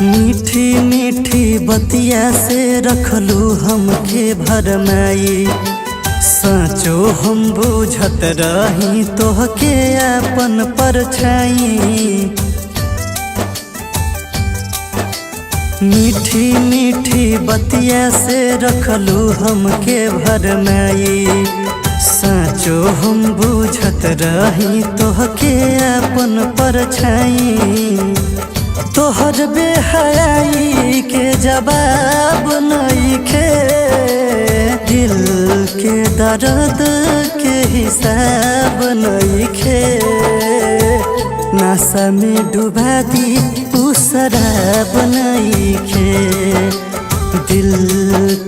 मीठी मीठी बतिया से रखलू हमके भरमाई। साँचो हम बुझत रही तोहके अपन परछाई। मीठी मीठी बतिया से रखलू हमके भरमाई। साँचो हम बुझत रही तोहके अपन परछाई। तोहर बेहयाई के जवाब नइखे, दिल के दर्द के हिसाब नइखे। नशा में डुबा दी उ शराब नइखे, दिल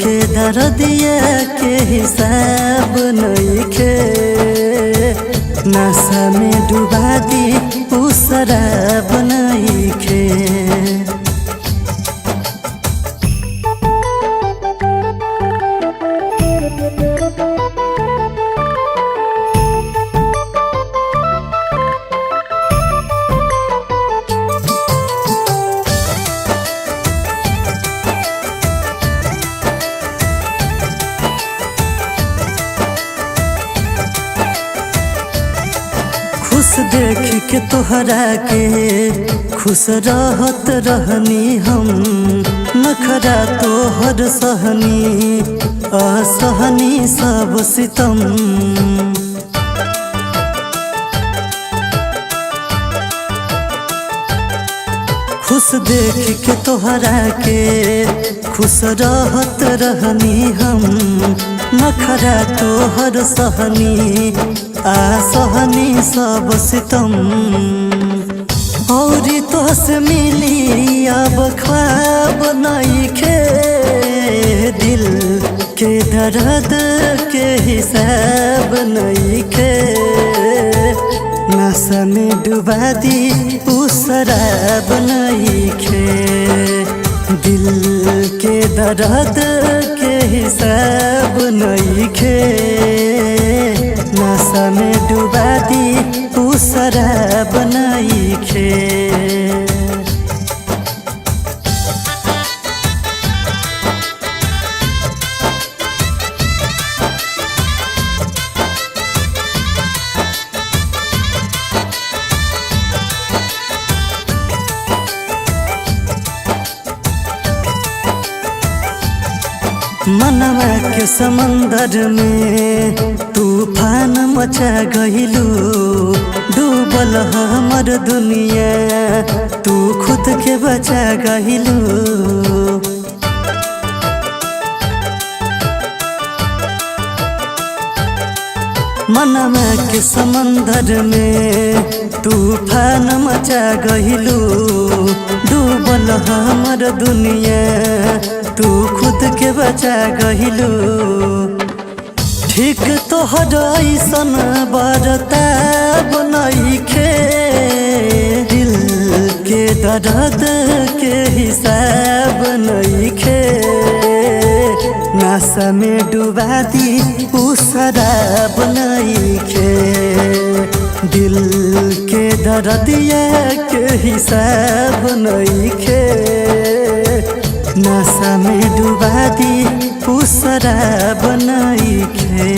के दर्दिया के हिसाब नइखे। नशा में डुबा दी उ शराब नइखे। खुश देख के तोहरा के खुश रहत रहनी हम। नखरा तोहर सहनी असहनी सब सितम। खुश देख के तोहरा के खुश रहत रहनी हम। नखरा तोहर सहनी असहनी सब सितम। औरी तोहसे मिली अब ख्वाब नइखे, दिल के दर्द के हिसाब नइखे। नशा में डुबा दी उ शराब नइखे, दिल के दर्द के हिसाब नइखे। नशा में डुबा दी उ शराब नइखे। मनवा के समंदर में तूफान मचा गइलू। डूबल हमर दुनिया तू खुद के बचा गइलू। मनवा के समंदर में तूफान मचा गइलू। डूबल हमर दुनिया तू खुद के बचा गइलू। ठीक तोहर ऐसन बरताब नइखे, दिल के दर्द के हिसाब नइखे। नशा में डुबा दी उ शराब नइखे, दिल के दर्दिया के हिसाब नइखे। नशा में डुबा दी उ शराब नइखे।